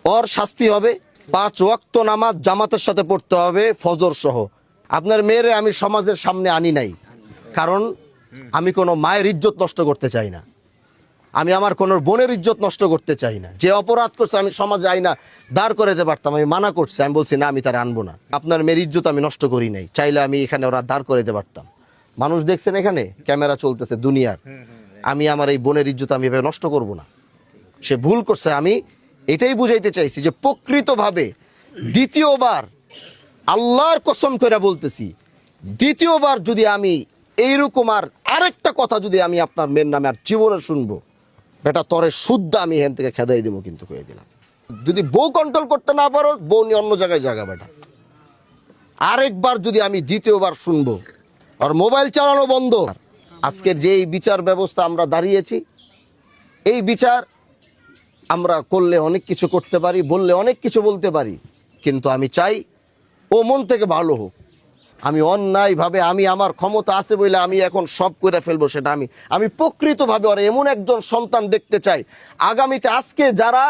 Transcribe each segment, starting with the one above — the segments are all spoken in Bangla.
ওর শাস্তি হবে 5 ওয়াক্ত নামাজ জামাতের সাথে পড়তে হবে, ফজর সহ। আপনার মেয়েরে আমি সমাজের সামনে আনি নাই, কারণ আমি কোনো মায়ের ইজ্জত নষ্ট করতে চাই না, আমি আমার কোনো বোনের ইজ্জত নষ্ট করতে চাই না। যে অপরাধ করছে আমি সমাজে আইনা দাঁড় করে দিতে পারতাম, আমি মানা করছি, আমি বলছি না, আমি তার আনবো না। আপনার মেয়ের ইজ্জত আমি নষ্ট করি নাই, চাইলে আমি এখানে ওরা দাঁড় করে দিতে পারতাম। মানুষ দেখছেন, এখানে ক্যামেরা চলতেছে দুনিয়ার, আমি আমার এই বোনের ইজ্জত আমি এভাবে নষ্ট করব না। সে ভুল করছে, আমি এটাই বুঝাইতে চাইছি যে প্রকৃতভাবে দ্বিতীয়বার আল্লাহর কসম করে বলতেছি, দ্বিতীয়বার যদি আমি এইরকম আর আরেকটা কথা যদি আমি আপনার মেয়ের নামে আর জীবনে শুনবো, বেটা তরে শুদ্ধ আমি এখান থেকে খেদাই দেবো। কিন্তু কয়ে দিলাম, যদি বউ কন্ট্রোল করতে না পারো, বউ নিয়ে অন্য জায়গায় জায়গা। বেটা আরেকবার যদি আমি দ্বিতীয়বার শুনবো, আর মোবাইল চালানো বন্ধ। আজকের যে এই বিচার ব্যবস্থা আমরা দাঁড়িয়েছি, এই বিচার আমরা করলে অনেক কিছু করতে পারি, বললে অনেক কিছু বলতে পারি, কিন্তু আমি চাই ও মন থেকে ভালো হোক। আমি অন্যায়ভাবে আমি আমার ক্ষমতা আছে বলে আমি এখন সব করে ফেলবো, সেটা আমি প্রকৃতভাবে ওর এমন একজন সন্তান দেখতে চাই আগামীতে। আজকে যারা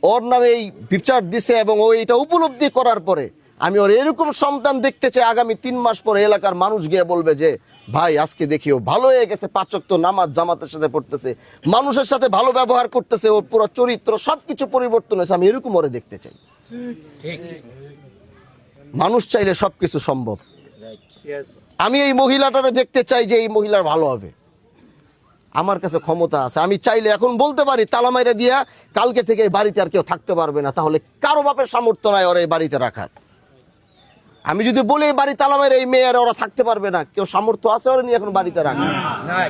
ওর নামে এই বিচার দিছে এবং ও এটা উপলব্ধি করার পরে, আমি ওর এরকম সন্তান দেখতে চাই আগামী 3 মাস পরে এলাকার মানুষ গিয়ে বলবে যে ভাই আজকে দেখিও ভালো হয়ে গেছে, 5 ওয়াক্ত নামাজ জামাতের সাথে পড়তেছে, মানুষের সাথে ভালো ব্যবহার করতেছে, ওর পুরো চরিত্র সবকিছু পরিবর্তন হয়েছে। আমি এরকম ওরে দেখতে চাই। মানুষ চাইলে সবকিছু সম্ভব। আমি এই মহিলাটারে দেখতে চাই যে এই মহিলার ভালো হবে। আমার কাছে ক্ষমতা আছে, আমি চাইলে এখন বলতে পারি তালা মাইরা দিয়া কালকে থেকে এই বাড়িতে আর কেউ থাকতে পারবে না। তাহলে কারো বাপের সামর্থ্য নাই ওরা এই বাড়িতে রাখার। আমি যদি বলি এই বাড়ি তালা মাইরা এই মেয়ের ওরা থাকতে পারবে না, কেউ সামর্থ্য আছে ওরা নিয়ে এখন বাড়িতে রাখা?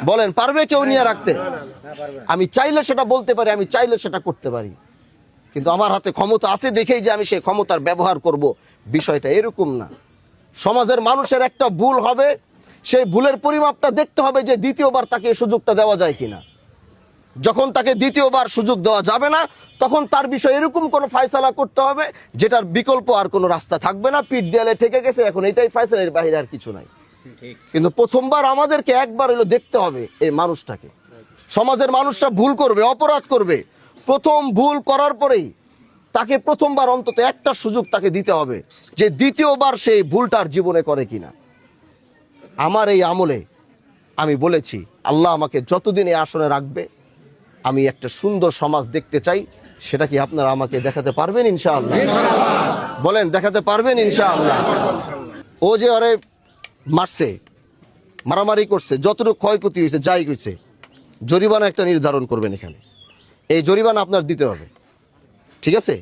বলেন পারবে কেউ নিয়ে রাখতে? আমি চাইলে সেটা বলতে পারি, আমি চাইলে সেটা করতে পারি, কিন্তু আমার হাতে ক্ষমতা আছে দেখেই যে আমি সেই ক্ষমতার ব্যবহার করব, বিষয়টা এরকম না। সমাজের মানুষের একটা ভুল হবে, সেই ভুলের পরিমাপটা দেখতে হবে যে দ্বিতীয়বার তাকে সুযোগটা দেওয়া যায় কিনা। যখন তাকে দ্বিতীয়বার সুযোগ দেওয়া যাবে না, তখন তার বিষয়ে এরকম কোনো ফয়সালা করতে হবে যেটার বিকল্প আর কোনো রাস্তা থাকবে না। পিঠ দেয়ালে ঠেকে গেছে, এখন এটাই ফয়সালা, এর বাইরে আর কিছু নাই। কিন্তু প্রথমবার আমাদেরকে একবার হলো দেখতে হবে এই মানুষটাকে। সমাজের মানুষরা ভুল করবে, অপরাধ করবে, প্রথম ভুল করার পরেই তাকে প্রথমবার অন্তত একটা সুযোগ তাকে দিতে হবে যে দ্বিতীয়বার সেই ভুলটার জীবনে করে কিনা। আমার এই আমলে আমি বলেছি, আল্লাহ আমাকে যতদিন এই আসনে রাখবে, আমি একটা সুন্দর সমাজ দেখতে চাই। সেটা কি আপনারা আমাকে দেখাতে পারবেন ইনশাআল্লাহ? বলেন দেখাতে পারবেন ইনশাআল্লাহ? ও যে আরে মারছে, মারামারি করছে, যতটুকু ক্ষয়ক্ষতি হয়েছে, যাই হয়েছে, জরিমানা একটা নির্ধারণ করবেন এখানে। এই জরিমানা আপনার দিতে হবে, ঠিক আছে?